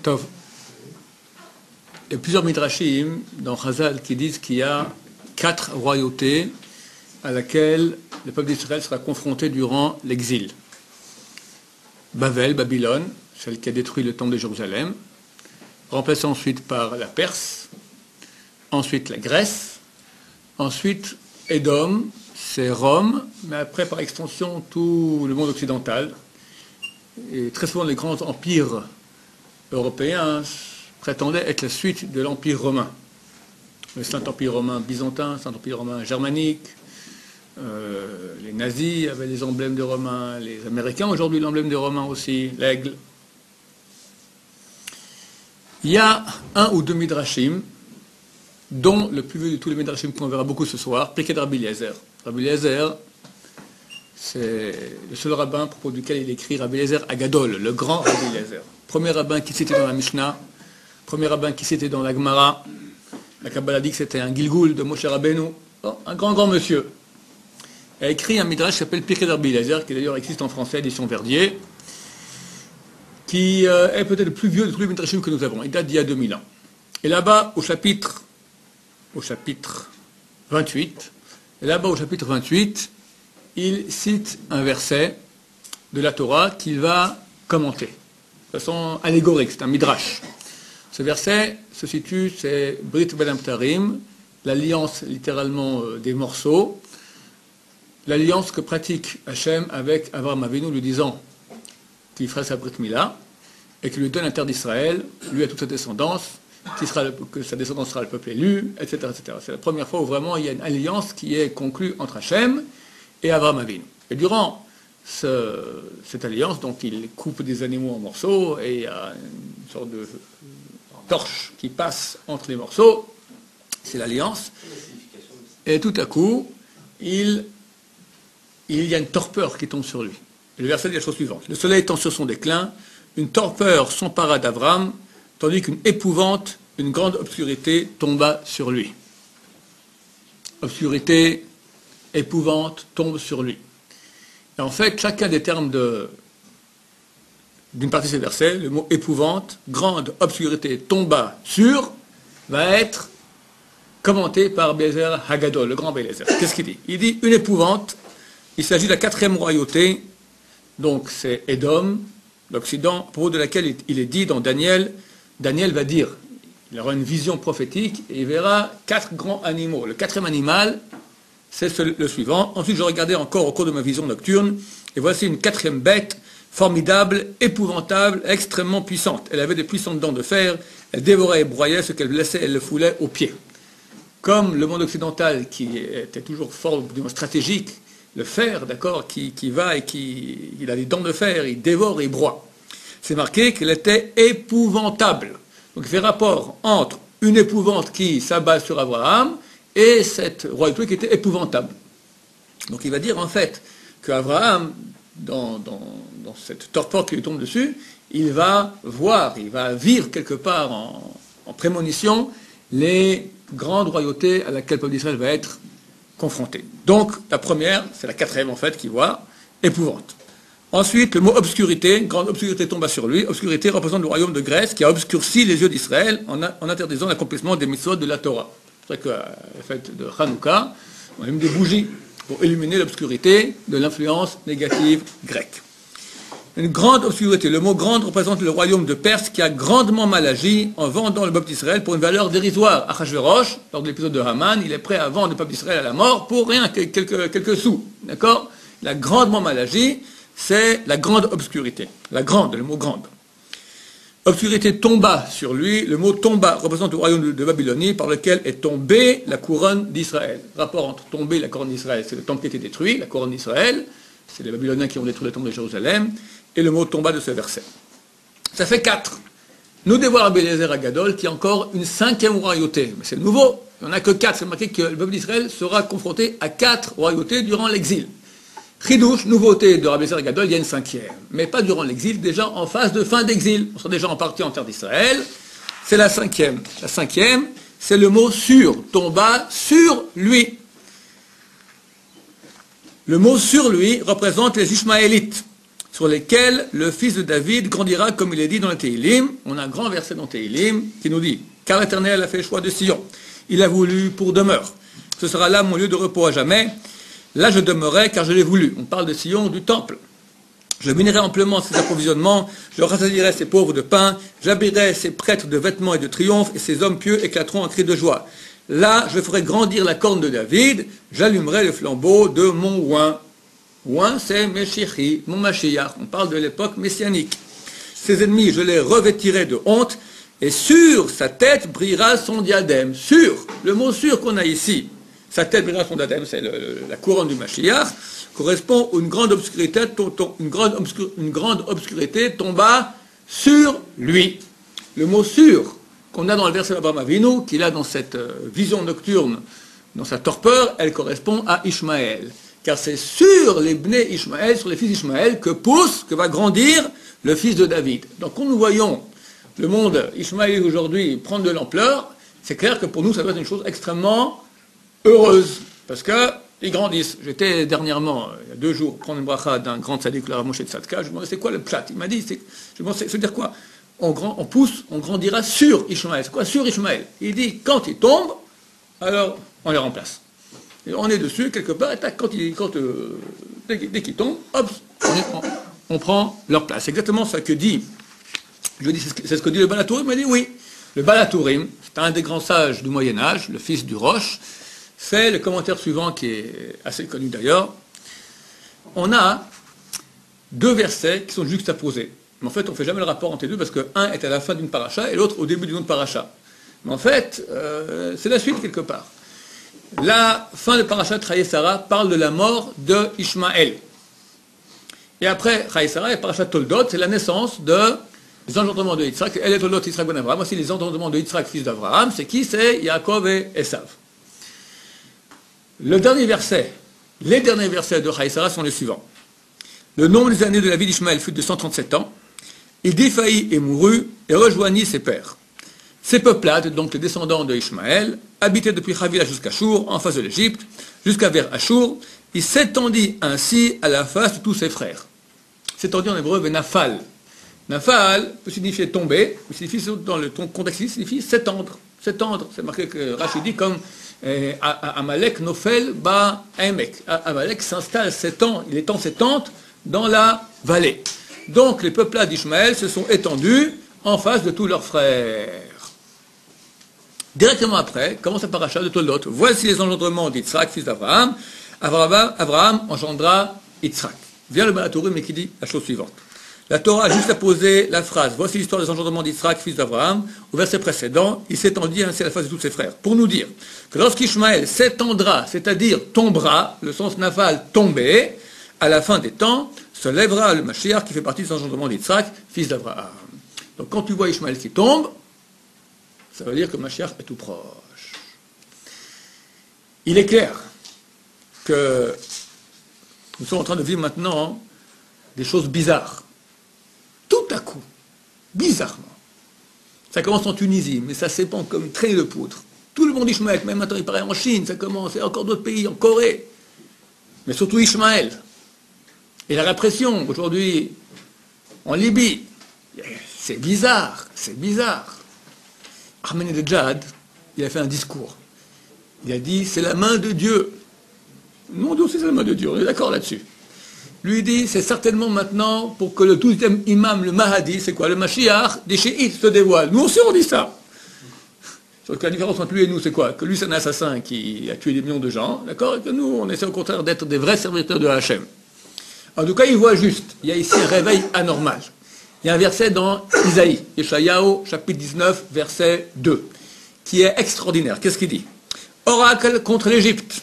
Tov. Il y a plusieurs midrashim dans Chazal qui disent qu'il y a 4 royautés à laquelle le peuple d'Israël sera confronté durant l'exil. Bavel, Babylone, celle qui a détruit le temple de Jérusalem, remplacée ensuite par la Perse, ensuite la Grèce, ensuite Édom, c'est Rome, mais après par extension tout le monde occidental. Et très souvent les grands empires européens prétendaient être la suite de l'Empire romain. Le Saint-Empire romain byzantin, le Saint-Empire romain germanique, les nazis avaient les emblèmes des Romains, les Américains aujourd'hui l'emblème des Romains aussi, l'aigle. Il y a un ou deux midrashim, dont le plus vieux de tous les midrashim qu'on verra beaucoup ce soir, Pirkei de Rabbi Eliezer. Rabbi Eliezer, c'est le seul rabbin à propos duquel il écrit Rabbi Eliezer Agadol, le grand Rabbi Eliezer. Premier rabbin qui citait dans la Mishnah, premier rabbin qui citait dans la Gemara. La Kabbalah dit que c'était un Gilgoul de Moshe Rabbeinu, un grand monsieur. Il a écrit un midrash qui s'appelle Pirkei de Rabbi Eliezer, qui d'ailleurs existe en français, édition Verdier, qui est peut-être le plus vieux de tous les midrashim que nous avons. Il date d'il y a 2000 ans. Et là-bas, au chapitre 28, il cite un verset de la Torah qu'il va commenter de façon allégorique, c'est un midrash. Ce verset se situe, c'est Brit Ben Amtarim, l'alliance littéralement des morceaux, l'alliance que pratique Hachem avec Avraham Avinu, lui disant qu'il fera sa Brit Mila et qu'il lui donne la terre d'Israël, lui à toute sa descendance, que sa descendance sera le peuple élu, etc., etc. C'est la première fois où vraiment il y a une alliance qui est conclue entre Hachem et Avraham Avinu. Et durant cette alliance, donc il coupe des animaux en morceaux et il y a une sorte de torche qui passe entre les morceaux, c'est l'alliance, et tout à coup, il y a une torpeur qui tombe sur lui. Et le verset dit la chose suivante: le soleil étant sur son déclin, une torpeur s'empara d'Avram, tandis qu'une épouvante, une grande obscurité tomba sur lui. Obscurité, épouvante, tombe sur lui. Et en fait, chacun des termes d'une partie de ces versets, le mot épouvante, grande obscurité, tomba sur, va être commenté par Bézer Hagadol, le grand Bézer. Qu'est-ce qu'il dit? Il dit une épouvante, il s'agit de la 4e royauté, donc c'est Édom, l'Occident, pour de laquelle il est dit dans Daniel va dire, il aura une vision prophétique et il verra 4 grands animaux. Le 4e animal, c'est le suivant. Ensuite, je regardais encore au cours de ma vision nocturne, et voici une 4e bête, formidable, épouvantable, extrêmement puissante. Elle avait des puissantes dents de fer, elle dévorait et broyait ce qu'elle blessait, elle le foulait aux pieds. Comme le monde occidental, qui était toujours fort du moins stratégique, le fer, d'accord, qui va et il a des dents de fer, il dévore et il broie. C'est marqué qu'elle était épouvantable. Donc il fait rapport entre une épouvante qui s'abat sur Abraham et cette royauté qui était épouvantable. Donc il va dire en fait qu'Abraham, dans cette torpeur qui lui tombe dessus, il va vivre quelque part en prémonition les grandes royautés à laquelle le peuple d'Israël va être confronté. Donc la première, c'est la 4e en fait, qui voit épouvante. Ensuite, le mot obscurité, grande obscurité tomba sur lui. Obscurité représente le royaume de Grèce qui a obscurci les yeux d'Israël en interdisant l'accomplissement des mitzvot de la Torah. C'est vrai qu'à la fête de Hanouka, on allume des bougies pour illuminer l'obscurité de l'influence négative grecque. Une grande obscurité. Le mot grande représente le royaume de Perse qui a grandement mal agi en vendant le peuple d'Israël pour une valeur dérisoire. Achashverosh, lors de l'épisode de Haman, il est prêt à vendre le peuple d'Israël à la mort pour rien, quelques sous. D'accord? Il a grandement mal agi. C'est la grande obscurité. La grande, le mot grande. Obscurité tomba sur lui. Le mot tomba représente le royaume de Babylonie par lequel est tombée la couronne d'Israël. Rapport entre tomber et la couronne d'Israël, c'est le temple qui a été détruit, la couronne d'Israël, c'est les Babyloniens qui ont détruit le temple de Jérusalem, et le mot tomba de ce verset. Ça fait 4. Nous dévoile Rabbi Eliezer Agadol qui a encore une 5e royauté. Mais c'est nouveau, il n'y en a que 4. C'est marqué que le peuple d'Israël sera confronté à 4 royautés durant l'exil. Chidouche, nouveauté de Rabbi Eliezer Agadol, il y a une 5e, mais pas durant l'exil, déjà en phase de fin d'exil. On sera déjà en partie en terre d'Israël. C'est la 5e. La 5e, c'est le mot sur, tomba sur lui. Le mot sur lui représente les Ishmaélites. Ce sur lesquels le fils de David grandira comme il est dit dans le Téhilim. On a un grand verset dans le Téhilim qui nous dit « Car l'Éternel a fait le choix de Sion. Il a voulu pour demeure. Ce sera là mon lieu de repos à jamais. Là je demeurerai car je l'ai voulu. » On parle de Sion, du temple. « Je bénirai amplement ses approvisionnements, je rassasierai ses pauvres de pain, j'habillerai ses prêtres de vêtements et de triomphe, et ses hommes pieux éclateront en cris de joie. Là, je ferai grandir la corne de David, j'allumerai le flambeau de mon oin. » Oin, c'est Meshichi, mon Mashiach. On parle de l'époque messianique. Ses ennemis, je les revêtirai de honte, et sur sa tête brillera son diadème. Sur, le mot sur qu'on a ici, sa tête brillera son diadème, c'est la couronne du Mashiach, correspond à une grande obscurité, une grande obscurité tomba sur lui. Le mot sur, qu'on a dans le verset d'Abraham Avinu, qu'il a dans cette vision nocturne, dans sa torpeur, elle correspond à Ishmaël. Car c'est sur les Bnei Ishmaël, sur les fils d'Ishmaël, que va grandir le fils de David. Donc quand nous voyons le monde Ishmaël aujourd'hui prendre de l'ampleur, c'est clair que pour nous, ça doit être une chose extrêmement heureuse. Parce qu'ils grandissent. J'étais dernièrement, il y a 2 jours, prendre une bracha d'un grand tzaddik, le Rav Moshe Tzadka. Je lui ai demandé c'est quoi le pshat. Il m'a dit, je me demandé, ça veut dire quoi? On pousse, on grandira sur Ishmaël. C'est quoi sur Ishmaël? Il dit, quand il tombe, alors on les remplace. Et on est dessus, quelque part, et dès qu'ils tombent, hop, on prend leur place. C'est exactement ce que dit, je lui dis, c'est ce que dit le Baal HaTurim. Il m'a dit oui. Le Baal HaTurim, c'est un des grands sages du Moyen-Âge, le fils du Roche, fait le commentaire suivant, qui est assez connu d'ailleurs. On a 2 versets qui sont juxtaposés. Mais en fait, on ne fait jamais le rapport entre les deux, parce qu'un est à la fin d'une paracha et l'autre au début d'une autre paracha. Mais en fait, c'est la suite quelque part. La fin de Parashat Chayei-Sarah parle de la mort de Ishmaël. Et après Chayei-Sarah et Parashat Toldot, c'est la naissance des engendrements de Yitzhak. Elle est Toldot Yitzhak ben Abraham. Voici les engendrements de Yitzhak, fils d'Abraham. C'est qui? C'est Yaakov et Esav. Les derniers versets de Chayei-Sarah sont les suivants. Le nombre des années de la vie d'Ishmaël fut de 137 ans. Il défaillit et mourut et rejoignit ses pères. Ces peuplades, donc les descendants de Ishmaël, habitaient depuis Havila jusqu'à Shur, en face de l'Égypte, jusqu'à vers Ashur. Il s'étendit ainsi à la face de tous ses frères. S'étendit en hébreu Nafal. Nafal peut signifier tomber, mais signifie, dans le contexte ici, signifie s'étendre. S'étendre, c'est marqué que Rachid dit comme Amalek Nofel Ba Emek. Amalek s'installe, s'étend, il étend ses tentes dans la vallée. Donc les peuplades d'Ishmaël se sont étendus en face de tous leurs frères. Directement après, commence la paracha de Toldot. Voici les engendrements d'Yitzhak, fils d'Abraham. Abraham engendra Yitzhak. Vient le Baal HaTurim et qui dit la chose suivante. La Torah a juste apposé la phrase « Voici l'histoire des engendrements d'Yitzhak, fils d'Abraham » au verset précédent. Il s'étendit ainsi à la face de tous ses frères. Pour nous dire que lorsqu'Ishmaël s'étendra, c'est-à-dire tombera, le sens nafal, tomber, à la fin des temps, se lèvera le Mashiach qui fait partie des engendrements d'Yitzhak, fils d'Abraham. Donc quand tu vois Ishmaël qui tombe, ça veut dire que Mashiach est tout proche. Il est clair que nous sommes en train de vivre maintenant des choses bizarres. Tout à coup, bizarrement. Ça commence en Tunisie, mais ça s'épand comme une traînée de poudre. Tout le monde Ishmaël, même maintenant il paraît en Chine, ça commence, et encore d'autres pays, en Corée. Mais surtout Ishmaël. Et la répression, aujourd'hui, en Libye. C'est bizarre, c'est bizarre. Ahmadinejad, il a fait un discours. Il a dit, c'est la main de Dieu. Non, Dieu, c'est la main de Dieu, on est d'accord là-dessus. Lui dit, c'est certainement maintenant pour que le 12e imam, le Mahdi, c'est quoi? Le Mashiach des chiites se dévoile. Nous aussi on dit ça. Sauf que la différence entre lui et nous, c'est quoi? Que lui, c'est un assassin qui a tué des millions de gens, d'accord? Et que nous, on essaie au contraire d'être des vrais serviteurs de Hachem. En tout cas, il voit juste. Il y a ici un réveil anormal. Il y a un verset dans Isaïe, Yeshayahu, chapitre 19, verset 2, qui est extraordinaire. Qu'est-ce qu'il dit? Oracle contre l'Égypte.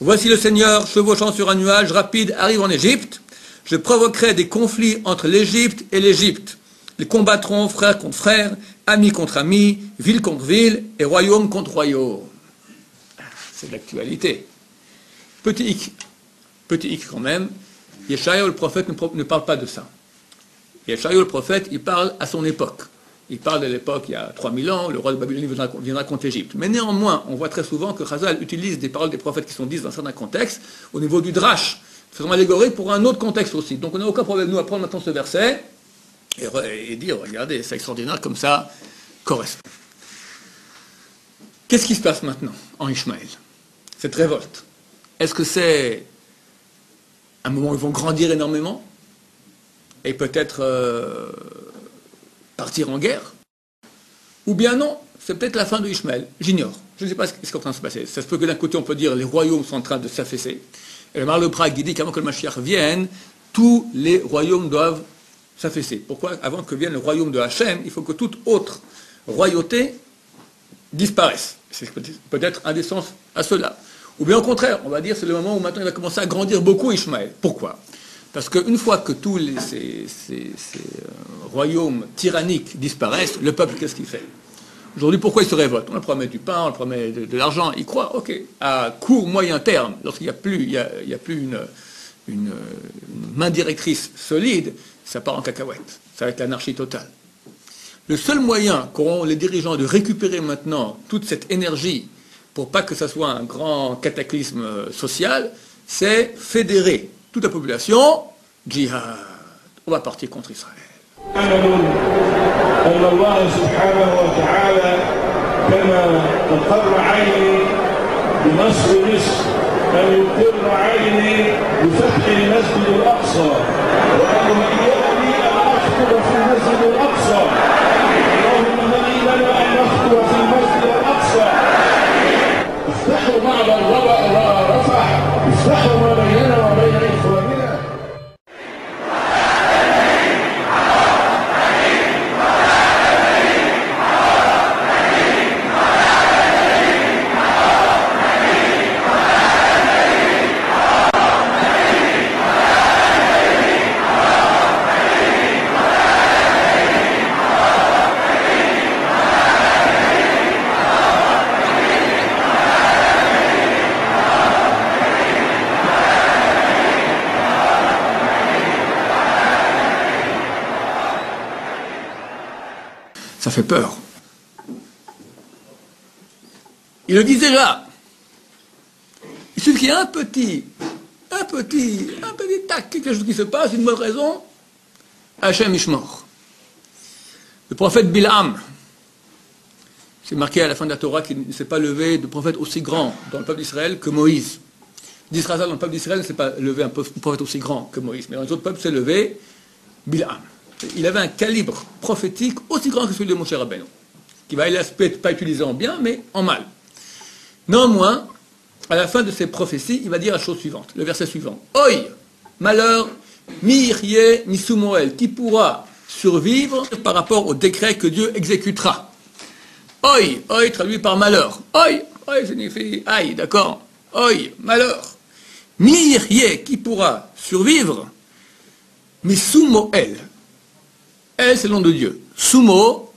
Voici le Seigneur, chevauchant sur un nuage rapide, arrive en Égypte. Je provoquerai des conflits entre l'Égypte et l'Égypte. Ils combattront frère contre frère, amis contre amis, ville contre ville, et royaume contre royaume. C'est de l'actualité. Petit hic quand même, Yeshayahu le prophète ne parle pas de ça. Yeshayahu le prophète, il parle à son époque. Il parle de l'époque, il y a 3000 ans, le roi de Babylone viendra contre l'Égypte. Mais néanmoins, on voit très souvent que Chazal utilise des paroles des prophètes qui sont dites dans certains contextes, au niveau du drash, façon allégorique pour un autre contexte aussi. Donc on n'a aucun problème, nous, à prendre maintenant ce verset et dire, regardez, c'est extraordinaire, comme ça correspond. Qu'est-ce qui se passe maintenant en Ishmaël? Cette révolte. Est-ce que c'est un moment où ils vont grandir énormément et peut-être partir en guerre? Ou bien non, c'est peut-être la fin de Ishmaël. J'ignore. Je ne sais pas ce qui est en train de se passer. Ça se peut que d'un côté, on peut dire les royaumes sont en train de s'affaisser. Et le Maharal de Prague dit qu'avant que le Mashiach vienne, tous les royaumes doivent s'affaisser. Pourquoi? Avant que vienne le royaume de Hachem, il faut que toute autre royauté disparaisse. C'est peut-être un des sens à cela. Ou bien au contraire, on va dire c'est le moment où maintenant il va commencer à grandir beaucoup Ishmaël. Pourquoi? Parce qu'une fois que tous ces royaumes tyranniques disparaissent, le peuple, qu'est-ce qu'il fait? Aujourd'hui, pourquoi il se révolte? On leur promet du pain, on leur promet de l'argent. Il croit, ok, à court, moyen terme, lorsqu'il n'y a plus une main directrice solide, ça part en cacahuète. Ça va être l'anarchie totale. Le seul moyen qu'auront les dirigeants de récupérer maintenant toute cette énergie pour pas que ça soit un grand cataclysme social, c'est fédérer toute la population, djihad. On va partir contre Israël. أن الله سبحانه وتعالى كما تقر عيني بنصر مصر أن يقر عيني بفتح المسجد الأقصى وأن يهيئني أن أخطب في المسجد الأقصى اللهم هيئ لنا أن نخطب في المسجد الأقصى افتحوا بعض رفح افتحوا ما بيننا وبين إخواننا. Ça fait peur. Il le dit déjà. Il suffit qu'il y ait un petit tac, quelque chose qui se passe, une bonne raison, Hachem Ishmor. Le prophète Bil'am, c'est marqué à la fin de la Torah qu'il ne s'est pas levé de prophète aussi grand dans le peuple d'Israël que Moïse. D'Israël dans le peuple d'Israël ne s'est pas levé un prophète aussi grand que Moïse, mais dans les autres peuples s'est levé Bil'am. Il avait un calibre prophétique aussi grand que celui de Moshe Rabbeinu, qui va, hélas, peut-être pas utilisé en bien, mais en mal. Néanmoins, à la fin de ses prophéties, il va dire la chose suivante, le verset suivant. Oi, malheur, mi yirye mi sumoel, qui pourra survivre par rapport au décret que Dieu exécutera. Oi traduit par malheur. Oi signifie aïe, d'accord. Oi, malheur. Mi yirye, qui pourra survivre, mi sumoel. Elle, c'est le nom de Dieu. Sumo,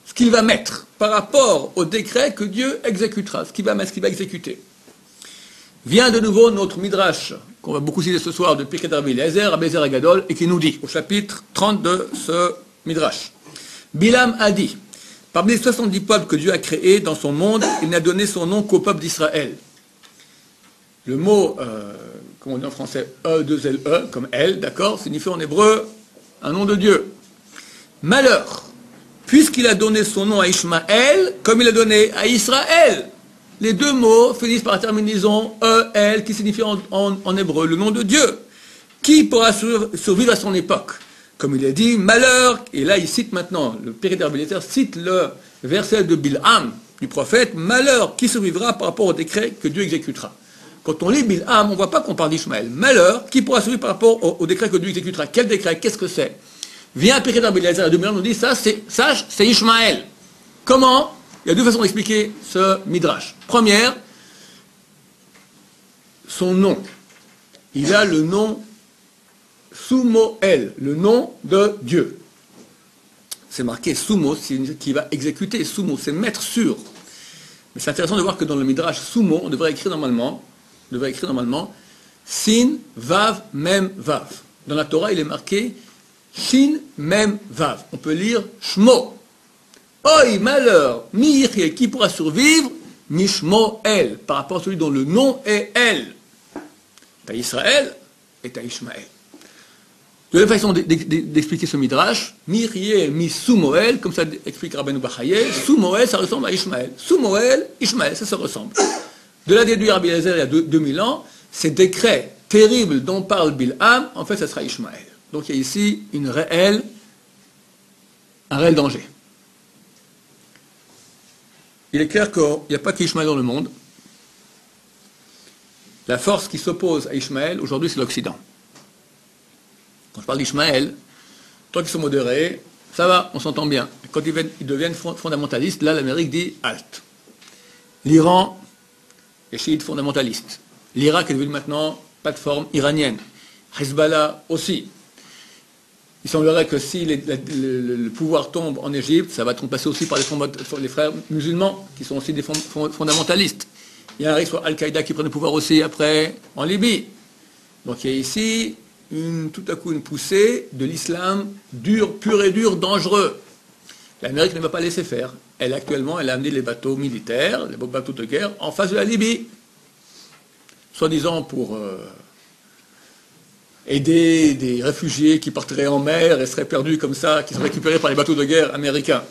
ce qu'il va mettre par rapport au décret que Dieu exécutera, ce qu'il va mettre, ce qu'il va exécuter. Vient de nouveau notre midrash, qu'on va beaucoup citer ce soir, de Pirkei Rabbi Eliezer, Rabbi Eliezer Agadol, et qui nous dit, au chapitre 30 de ce midrash, Bilam a dit, parmi les 70 peuples que Dieu a créés dans son monde, il n'a donné son nom qu'au peuple d'Israël. Le mot, comme on dit en français, E2LE, comme elle, d'accord, signifie en hébreu un nom de Dieu. Malheur, puisqu'il a donné son nom à Ishmaël, comme il a donné à Israël. Les deux mots finissent par la terminaison E-L, qui signifie en hébreu le nom de Dieu. Qui pourra survivre à son époque? Comme il a dit, malheur, et là il cite maintenant, le Pirkei Rabbi Eliezer cite le verset de Bil'am, du prophète, malheur, qui survivra par rapport au décret que Dieu exécutera. Quand on lit Bil'am, on ne voit pas qu'on parle d'Ishmaël. Malheur, qui pourra survivre par rapport au décret que Dieu exécutera? Quel décret? Qu'est-ce que c'est? Vient Pirkei Rabbi Eliezer, et nous dit, ça c'est Ishmaël. Comment? Il y a deux façons d'expliquer ce midrash. Première, son nom. Il a le nom Sumoel, le nom de Dieu. C'est marqué Sumo, qui va exécuter. Sumo, c'est mettre sur. Mais c'est intéressant de voir que dans le midrash Sumo, on devrait écrire normalement Sin, Vav, Mem, Vav. Dans la Torah, il est marqué Shin, Mem, Vav. On peut lire Shmo. Oi, malheur, mi-yirye, qui pourra survivre, Mishmo El, par rapport à celui dont le nom est El. T'as Israël, est à Ishmaël. De la façon d'expliquer ce midrash, Mirie mi sous Moël, comme ça explique Rabbeinu Bachaye, sous Moël, ça ressemble à Ishmaël. Sous Moël, Ishmaël, ça se ressemble. De là déduire Rabbi Eliezer il y a 2000 ans, ces décrets terribles dont parle Bilham, en fait, ça sera Ishmaël. Donc il y a ici un réel danger. Il est clair qu'il n'y a pas qu'Ishmaël dans le monde. La force qui s'oppose à Ishmaël, aujourd'hui, c'est l'Occident. Quand je parle d'Ishmaël, tant qu'ils sont modérés, ça va, on s'entend bien. Quand ils deviennent fondamentalistes, là, l'Amérique dit halte. L'Iran est chiite fondamentaliste. L'Irak est devenu maintenant plateforme iranienne. Hezbollah aussi. Il semblerait que si le pouvoir tombe en Égypte, ça va être remplacé aussi par les frères musulmans, qui sont aussi des fondamentalistes. Il y a un risque sur Al-Qaïda qui prenne le pouvoir aussi après en Libye. Donc il y a ici tout à coup une poussée de l'islam dur, pur et dur, dangereux. L'Amérique ne va pas laisser faire. Elle a amené les bateaux militaires, les bateaux de guerre, en face de la Libye. Soi-disant pour aider des réfugiés qui partiraient en mer et seraient perdus comme ça, qui seraient récupérés par les bateaux de guerre américains.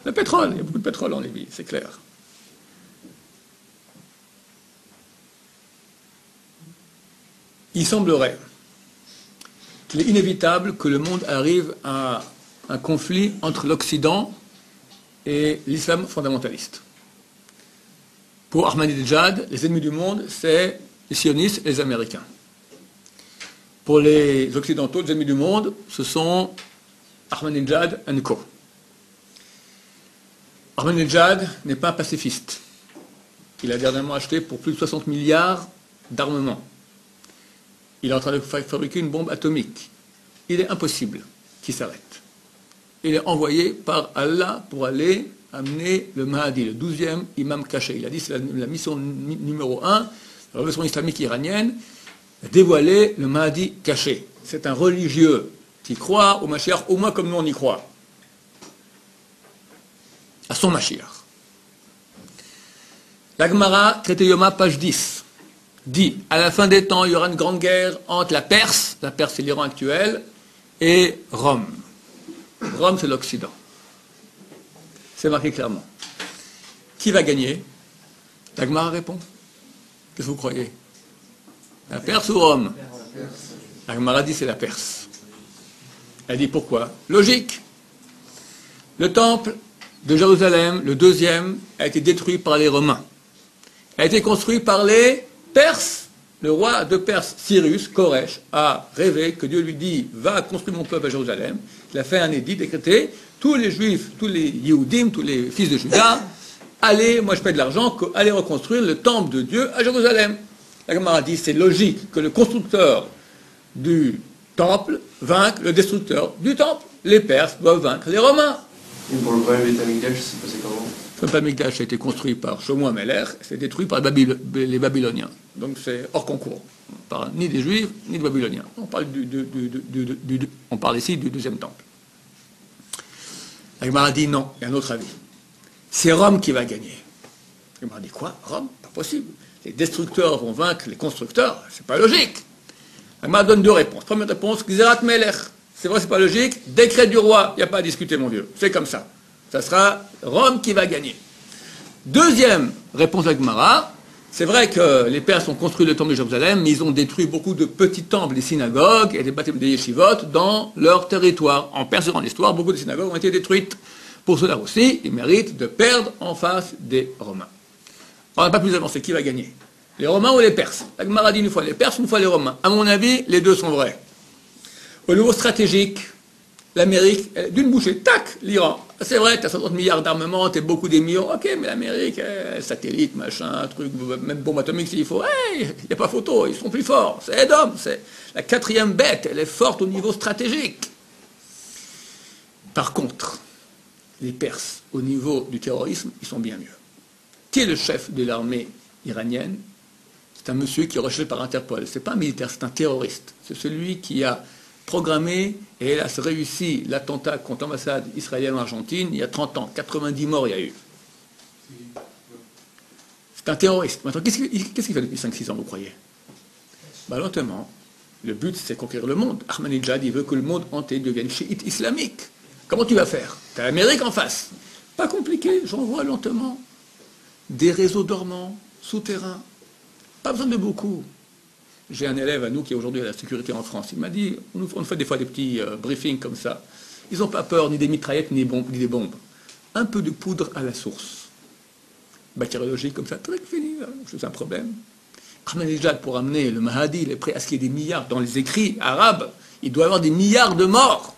Le pétrole, il y a beaucoup de pétrole en Libye, c'est clair. Il semblerait qu'il est inévitable que le monde arrive à un conflit entre l'Occident et l'islam fondamentaliste. Pour Ahmadinejad, les ennemis du monde, c'est les sionistes et les Américains. Pour les Occidentaux, les ennemis du monde, ce sont Ahmadinejad et co. Ahmadinejad n'est pas un pacifiste. Il a dernièrement acheté pour plus de 60 milliards d'armements. Il est en train de fabriquer une bombe atomique. Il est impossible qu'il s'arrête. Il est envoyé par Allah pour aller amener le Mahdi, le 12e imam caché. Il a dit c'est la mission numéro 1 de la révolution islamique iranienne, dévoiler le Mahdi caché. C'est un religieux qui croit au Mashiach, au moins comme nous on y croit. À son Mashiach. La Gemara, traité Yoma, page 10. Dit, à la fin des temps, il y aura une grande guerre entre la Perse c'est l'Iran actuel, et Rome. Rome, c'est l'Occident. C'est marqué clairement. Qui va gagner? La Gemara répond. Qu'est-ce que vous croyez? La Perse ou Rome? La Gemara dit c'est la Perse. Elle dit pourquoi? Logique. Le temple de Jérusalem, le deuxième, a été détruit par les Romains. A été construit par les Perse. Le roi de Perse, Cyrus, Koresh, a rêvé que Dieu lui dit « Va construire mon peuple à Jérusalem ». Il a fait un édit décrété. Tous les Juifs, tous les Yehudim, tous les fils de Juda, allez, moi je paie de l'argent, allez reconstruire le temple de Dieu à Jérusalem. La Gemara dit c'est logique que le constructeur du temple vainque le destructeur du temple. Les Perses doivent vaincre les Romains. Et pour le premier Beth Amikdash, c'est passé comment? Le Beth Amikdash a été construit par Shlomo Ameler, c'est détruit par les Babyloniens. Donc c'est hors concours. On ne parle ni des Juifs, ni des Babyloniens. On parle ici du deuxième temple. La Gemara dit non, il y a un autre avis. C'est Rome qui va gagner. La Gemara dit quoi? Rome? Pas possible. Les destructeurs vont vaincre les constructeurs, c'est pas logique. La Gemara donne deux réponses. Première réponse, Gzerat Melech. C'est vrai, c'est pas logique. Décret du roi, il n'y a pas à discuter, mon vieux. C'est comme ça. Ça sera Rome qui va gagner. Deuxième réponse de la Gemara, c'est vrai que les Perses ont construit le temple de Jérusalem, mais ils ont détruit beaucoup de petits temples, des synagogues et des bâtiments des yeshivot dans leur territoire. En Perse, dans l'histoire, beaucoup de synagogues ont été détruites. Pour cela aussi, ils méritent de perdre en face des Romains. On n'a pas plus avancé. Qui va gagner? Les Romains ou les Perses? La Gemara dit une fois les Perses, une fois les Romains. À mon avis, les deux sont vrais. Au niveau stratégique, l'Amérique, d'une bouchée, tac, l'Iran. C'est vrai, tu as 50 milliards d'armements, tu as beaucoup des millions, ok, mais l'Amérique, satellite, machin, truc, même bombe atomique s'il faut, il n'y a pas photo, ils sont plus forts. C'est Edom, c'est la quatrième bête, elle est forte au niveau stratégique. Par contre, les Perses, au niveau du terrorisme, ils sont bien mieux. Qui est le chef de l'armée iranienne? C'est un monsieur qui est recherché par Interpol. Ce n'est pas un militaire, c'est un terroriste. C'est celui qui a programmé et hélas réussi l'attentat contre l'ambassade israélienne en Argentine il y a 30 ans. 90 morts il y a eu. C'est un terroriste. Maintenant, qu'est-ce qu'il fait depuis 5-6 ans, vous croyez? Ben, lentement. Le but, c'est conquérir le monde. Ahmadinejad, il veut que le monde entier devienne chiite islamique. Comment tu vas faire? Tu as l'Amérique en face. Pas compliqué, j'envoie lentement. Des réseaux dormants, souterrains. Pas besoin de beaucoup. J'ai un élève à nous qui est aujourd'hui à la sécurité en France. Il m'a dit, on fait des fois des petits briefings comme ça. Ils n'ont pas peur ni des mitraillettes ni des bombes. Un peu de poudre à la source. Bactériologique comme ça, très fini, c'est un problème. Ahmadinejad, pour amener le Mahdi, il est prêt à ce qu'il y ait des milliards. Dans les écrits arabes, il doit y avoir des milliards de morts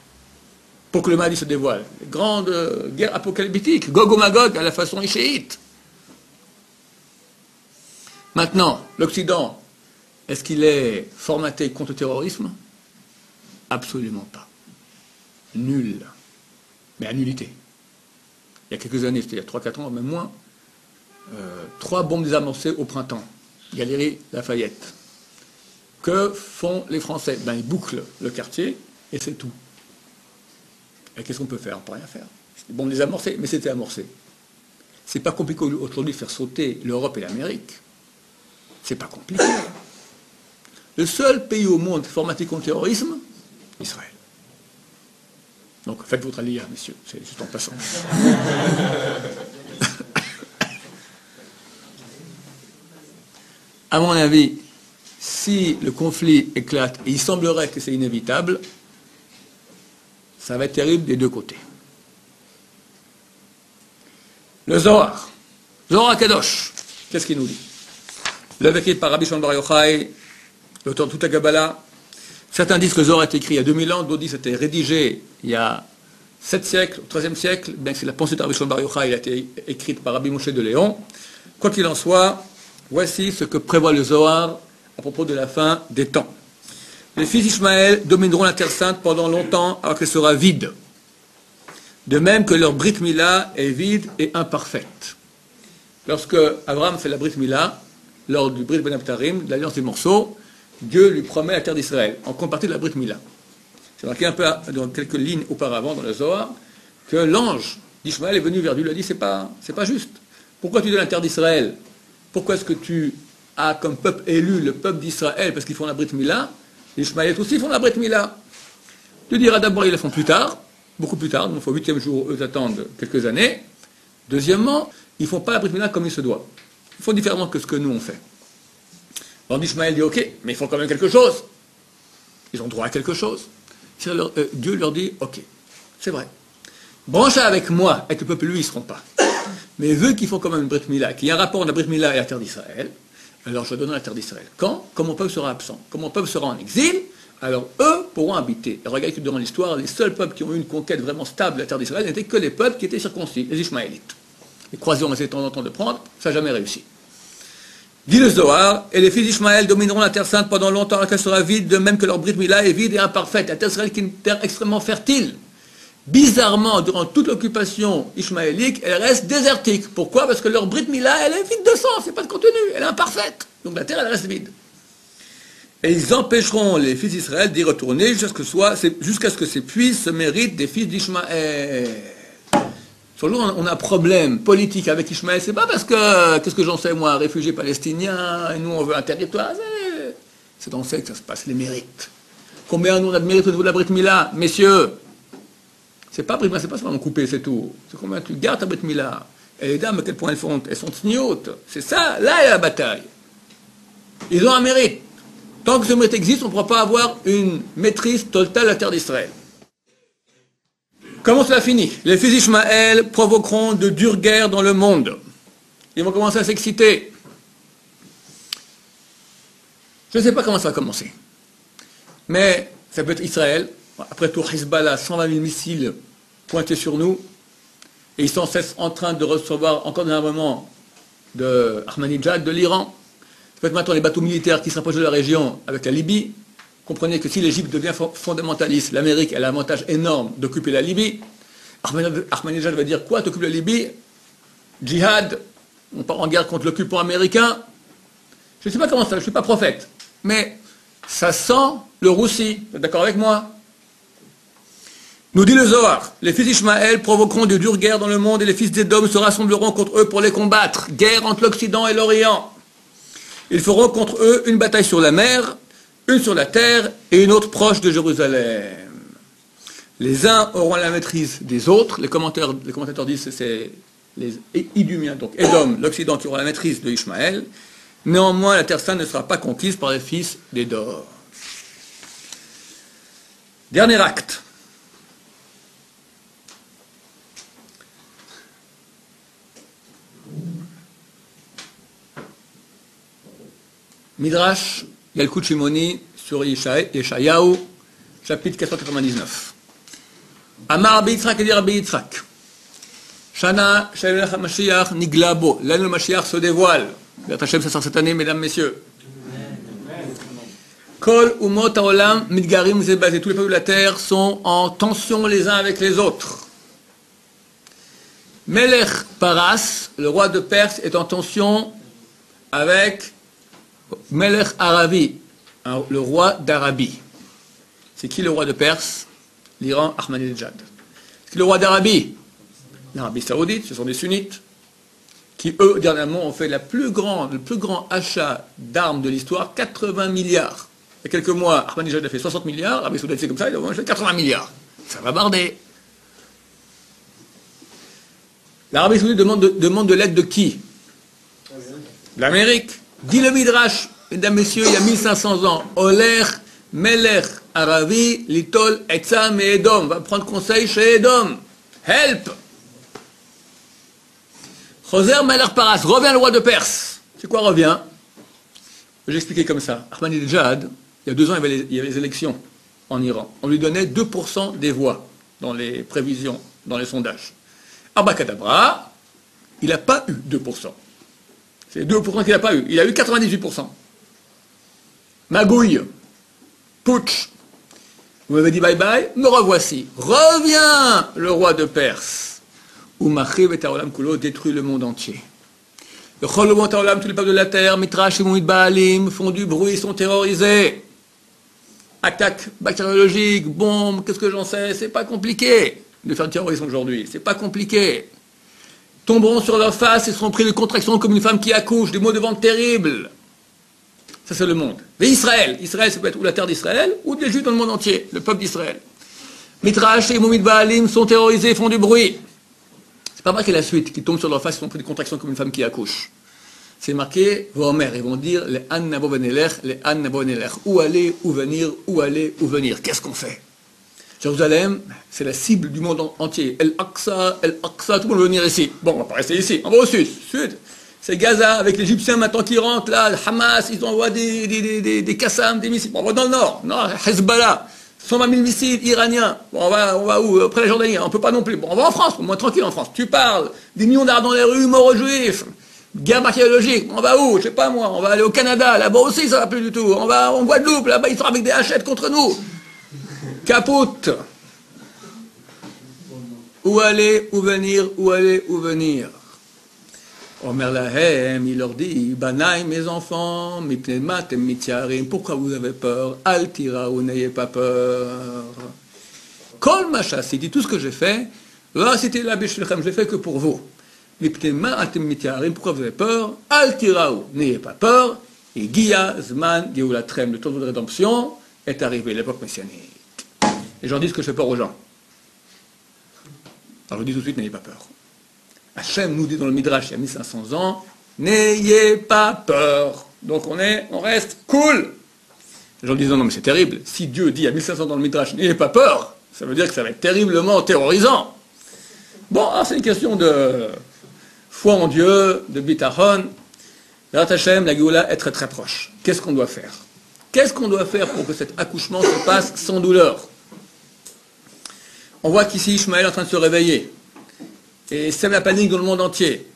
pour que le Mahdi se dévoile. Les grandes guerres apocalyptiques, Gog et Magog à la façon échéite. Maintenant, l'Occident, est-ce qu'il est formaté contre le terrorisme? Absolument pas. Nul. Mais à nullité. Il y a quelques années, c'était il y a 3-4 ans, même moins, 3 bombes désamorcées au printemps. Galerie Lafayette. Que font les Français? Ben, ils bouclent le quartier et c'est tout. Et qu'est-ce qu'on peut faire? On ne peut rien faire. C'est des bombes désamorcées, mais c'était amorcé. C'est pas compliqué aujourd'hui de faire sauter l'Europe et l'Amérique. C'est pas compliqué. Le seul pays au monde formaté contre le terrorisme, Israël. Donc faites votre aliyah, messieurs, c'est juste en passant. À mon avis, si le conflit éclate, et il semblerait que c'est inévitable, ça va être terrible des deux côtés. Le Zohar, Zohar Kadosh, qu'est-ce qu'il nous dit? L'œuvre écrite par Rabbi Shimon Bar Yochai, l'auteur de toute la Kabbalah. Certains disent que le Zohar a été écrit il y a 2000 ans, d'autres disent que c'était rédigé il y a 7 siècles, au XIIIe siècle, bien que c'est la pensée de Rabbi Shimon Bar Yochai, il a été écrite par Rabbi Moshe de Léon. Quoi qu'il en soit, voici ce que prévoit le Zohar à propos de la fin des temps. Les fils d'Ishmaël domineront la terre sainte pendant longtemps alors qu'elle sera vide. De même que leur Brit Mila est vide et imparfaite. Lorsque Abraham fait la Brit Mila, lors du Brit Ben Abtarim, de l'alliance des morceaux, Dieu lui promet la terre d'Israël, en contrepartie de la Brit Mila. C'est marqué un peu dans quelques lignes auparavant dans le Zohar, que l'ange d'Ishmaël est venu vers lui, il lui a dit, c'est pas juste. Pourquoi tu donnes la terre d'Israël? Pourquoi est-ce que tu as comme peuple élu le peuple d'Israël parce qu'ils font la Brit Mila? Les Ishmaélites aussi font la Brit Mila. Tu diras d'abord, ils la font plus tard, beaucoup plus tard, donc au 8e jour, eux attendent quelques années. Deuxièmement, ils ne font pas la Brit Mila comme il se doit. Ils font différemment que ce que nous on fait. Alors Ishmaël dit, ok, mais ils font quand même quelque chose. Ils ont droit à quelque chose. Dieu leur dit, ok, c'est vrai. Branchez avec moi, avec le peuple, lui, ils ne seront pas. Mais vu qu'ils font quand même une Brit Mila, qu'il y a un rapport entre la Brit Mila et la terre d'Israël, alors je donnerai la terre d'Israël. Quand? Quand mon peuple sera absent. Quand mon peuple sera en exil, alors eux pourront habiter. Et regardez que durant l'histoire, les seuls peuples qui ont eu une conquête vraiment stable de la terre d'Israël n'étaient que les peuples qui étaient circoncis, les Ishmaélites. Les croisés ont essayé de temps en temps de prendre, ça n'a jamais réussi. Dit le Zohar, et les fils d'Ishmaël domineront la terre sainte pendant longtemps alors qu'elle sera vide, de même que leur Brit Mila est vide et imparfaite. La terre d'Israël qui est une terre extrêmement fertile. Bizarrement, durant toute l'occupation ishmaélique, elle reste désertique. Pourquoi? Parce que leur Brit Mila, elle est vide de sens, c'est pas de contenu, elle est imparfaite. Donc la terre, elle reste vide. Et ils empêcheront les fils d'Israël d'y retourner jusqu'à ce que s'épuise ce mérite des fils d'Ishmaël. Sur nous, on a un problème politique avec Ishmaël, c'est pas parce que, qu'est-ce que j'en sais moi, réfugiés palestiniens, et nous on veut un territoire, c'est dans ça que ça se passe, les mérites. Combien nous on a de mérites au niveau de la Brit Mila, messieurs? C'est pas Brit Mila, c'est pas seulement couper, c'est tout. C'est combien tu gardes ta Brit Mila. Et les dames, à quel point elles sont tignotes. C'est ça, là est la bataille. Ils ont un mérite. Tant que ce mérite existe, on ne pourra pas avoir une maîtrise totale de la terre d'Israël. Comment cela finit? Les fils d'Ishmaël provoqueront de dures guerres dans le monde. Ils vont commencer à s'exciter. Je ne sais pas comment ça va commencer. Mais ça peut être Israël. Après tout, Hezbollah, 120 000 missiles pointés sur nous. Et ils sont en train de recevoir encore un moment de Ahmadinejad, de l'Iran. Ça peut être maintenant les bateaux militaires qui se rapprochent de la région avec la Libye. Comprenez que si l'Égypte devient fondamentaliste, l'Amérique a l'avantage énorme d'occuper la Libye. Ahmadinejad va dire quoi? T'occupes la Libye? Djihad? On part en guerre contre l'occupant américain? Je ne sais pas comment ça, je ne suis pas prophète. Mais ça sent le roussi. Vous êtes d'accord avec moi? Nous dit le Zohar, les fils d'Ishmaël provoqueront de dures guerres dans le monde et les fils d'Édom se rassembleront contre eux pour les combattre. Guerre entre l'Occident et l'Orient. Ils feront contre eux une bataille sur la mer. une sur la terre et une autre proche de Jérusalem. Les uns auront la maîtrise des autres. Les commentateurs disent que c'est les Idumiens, donc Édom, l'Occident, qui aura la maîtrise de Ishmaël. Néanmoins, la terre sainte ne sera pas conquise par les fils d'Édom. Dernier acte. Midrash Yalkut Shimoni sur Yeshayahu, chapitre 499. Amar Rabbi Yitzhak et dit Rabbi Yitzhak. Shana Shalech HaMashiach Niglabo. L'année le Mashiach se dévoile. B'ezrat Hashem, ça sort cette année, mesdames, messieurs. Kol Umot HaOlam Midgarim Zebazé. Tous les peuples de la terre sont en tension les uns avec les autres. Melech Paras, le roi de Perse, est en tension avec Melech Arabi, le roi d'Arabie. C'est qui le roi de Perse? L'Iran, Ahmadinejad. C'est qui le roi d'Arabie? L'Arabie Saoudite, ce sont des sunnites, qui eux, dernièrement, ont fait le plus grand achat d'armes de l'histoire, 80 milliards. Il y a quelques mois, Ahmadinejad a fait 60 milliards, l'Arabie Saoudite c'est comme ça, ils ont fait 80 milliards. Ça va barder. L'Arabie Saoudite demande de l'aide de qui? L'Amérique. Dit le Midrash, mesdames, messieurs, il y a 1500 ans, Oler, Melech, Arabi, Litol, Etzam et Edom. Va prendre conseil chez Edom. Help! Choser Melech Paras, revient le roi de Perse. C'est quoi revient? Je vais expliquer comme ça. Ahmadinejad, il y a 2 ans, il y avait les élections en Iran. On lui donnait 2% des voix dans les prévisions, dans les sondages. Abacadabra, il n'a pas eu 2%. C'est 2% qu'il n'a pas eu. Il a eu 98%. Magouille. Putsch. Vous m'avez dit bye bye, me revoici. Reviens, le roi de Perse. Umachiv et Taolam Kulo détruit le monde entier. Le Cholomot Taolam, tous les peuples de la terre, Mitrash et Moumid Baalim, font du bruit, sont terrorisés. Attaque bactériologique, bombe, qu'est-ce que j'en sais? C'est pas compliqué de faire du terrorisme aujourd'hui. C'est pas compliqué. Tomberont sur leur face et seront pris de contraction comme une femme qui accouche, des maux de ventre terribles. Ça, c'est le monde. Mais Israël, ça peut être ou la terre d'Israël, ou des Juifs dans le monde entier, le peuple d'Israël. Mitrash et Moumid Baalim sont terrorisés, font du bruit. C'est pas marqué la suite, qui tombent sur leur face et sont pris de contraction comme une femme qui accouche. C'est marqué, Vomer, ils vont dire, les An Nabo Benelech, les An Nabo Benelech. Où aller, où venir, où aller, où venir. Qu'est-ce qu'on fait? Jérusalem, c'est la cible du monde entier. El-Aqsa, tout le monde veut venir ici. Bon, on va pas rester ici, on va au sud. C'est Gaza, avec les Égyptiens maintenant qui rentrent là, le Hamas, ils envoient des Qassam, des missiles. Bon, on va dans le nord, Hezbollah, 120 000 missiles iraniens. Bon, on va où? Après la Jordanie, on peut pas non plus. Bon, on va en France, au moins tranquille en France. Tu parles, des millions d'armes dans les rues, morts aux Juifs, guerre bactériologique. On va où? Je sais pas moi, on va aller au Canada, là-bas aussi ça va plus du tout. On va en Guadeloupe, là-bas ils sont avec des hachettes contre nous. Capote. Où aller, où venir, où aller, où venir. Omer Lahem, il leur dit, Banaï, mes enfants, Mipnematem mityarim, pourquoi vous avez peur? Altira, ou n'ayez pas peur. Kol Macha, il dit tout ce que j'ai fait, là c'était la Bishlechem, je l'ai fait que pour vous. Mipnematem mityarim, pourquoi vous avez peur? Altira, ou n'ayez pas peur. Et Gia, Zman, Geulatrem, le temps de rédemption est arrivé, l'époque messianique. Les gens disent que je fais peur aux gens. Alors je dis tout de suite, n'ayez pas peur. Hachem nous dit dans le Midrash il y a 1500 ans, n'ayez pas peur. Donc on reste cool. Les gens disent non mais c'est terrible. Si Dieu dit il y a 1500 ans dans le Midrash, n'ayez pas peur, ça veut dire que ça va être terriblement terrorisant. Bon, alors c'est une question de foi en Dieu, de bitachon. B'ezrat Hashem, la Géoula est très très proche. Qu'est-ce qu'on doit faire? Qu'est-ce qu'on doit faire pour que cet accouchement se passe sans douleur? On voit qu'ici Ishmaël est en train de se réveiller et sème la panique dans le monde entier.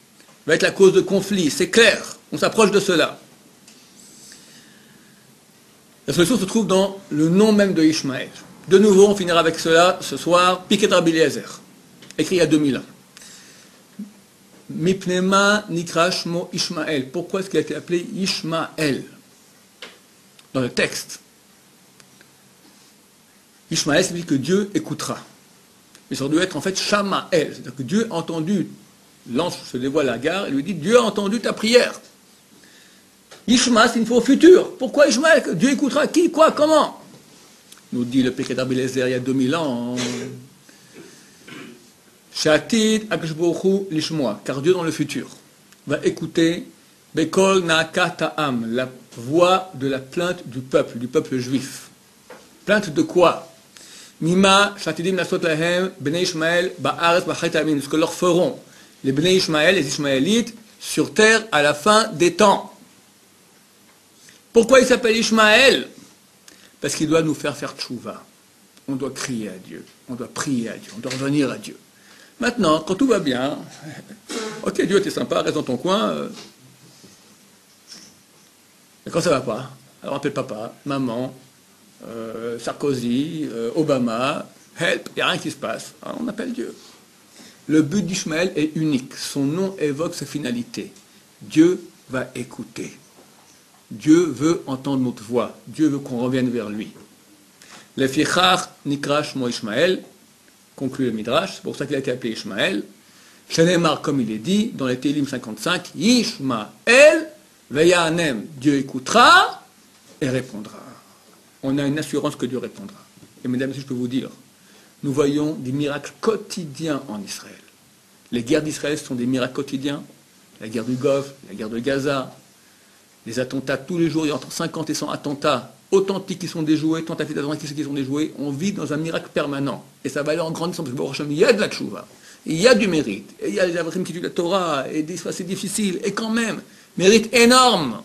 Va être la cause de conflits, c'est clair, on s'approche de cela. La solution se trouve dans le nom même de Ishmaël. De nouveau, on finira avec cela ce soir, Piquet Rabbi Eliezer, écrit il y a 2000 ans. Mipnema nikrash mo Ishmaël. Pourquoi est-ce qu'il a été appelé Ishmaël dans le texte? Ishmaël signifie que Dieu écoutera. Mais ça doit être en fait Shamaël, c'est-à-dire que Dieu a entendu, l'ange se dévoile à la gare et lui dit, Dieu a entendu ta prière. Ishma, c'est une fois au futur. Pourquoi Ishmael? Dieu écoutera qui, quoi, comment? Nous dit le Pirkei d'Rabbi Eliezer il y a 2000 ans. Shatid Akadosh Baruch Hu lishmoa, car Dieu dans le futur va écouter Bekol Naaka Ta'am, la voix de la plainte du peuple juif. Plainte de quoi? Mima Shatidim Lasot Lahem Bnei Ishmael Ba'aretz B'Chet Amin, ce que leur feront les Bnei Ishmael, les Ishmaélites, sur terre à la fin des temps. Pourquoi il s'appelle Ishmaël? Parce qu'il doit nous faire tchouva. On doit crier à Dieu, on doit prier à Dieu, on doit revenir à Dieu. Maintenant, quand tout va bien, ok, Dieu, t'es sympa, reste dans ton coin. Et quand ça va pas, alors on appelle papa, maman, Sarkozy, Obama, help, il n'y a rien qui se passe. Alors on appelle Dieu. Le but d'Ishmaël est unique. Son nom évoque sa finalité. Dieu va écouter. Dieu veut entendre notre voix. Dieu veut qu'on revienne vers lui. Le Fichar Nikra Shmo Ishmaël, conclut le Midrash, c'est pour ça qu'il a été appelé Ishmaël. Shenemar, comme il est dit, dans les Télim 55, Yishmaël Veyanem, Dieu écoutera et répondra. On a une assurance que Dieu répondra. Et mesdames, si je peux vous dire, nous voyons des miracles quotidiens en Israël. Les guerres d'Israël sont des miracles quotidiens. La guerre du Golfe, la guerre de Gaza, les attentats tous les jours, il y a entre 50 et 100 attentats authentiques qui sont déjoués, tentatives d'attentats qui sont déjoués. On vit dans un miracle permanent. Et ça va aller en grandissant, parce que Baruch Hashem, il y a de la tchouva, il y a du mérite, et il y a les avrim qui étudient la Torah, et des fois c'est difficile, et quand même, mérite énorme.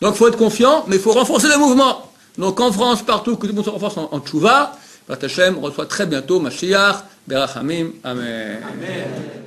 Donc il faut être confiant, mais il faut renforcer le mouvement. Donc en France, partout, que tout le monde se renforce en tchouva, Baruch Hashem reçoit très bientôt Mashiach, Berachamim, Amen. Amen.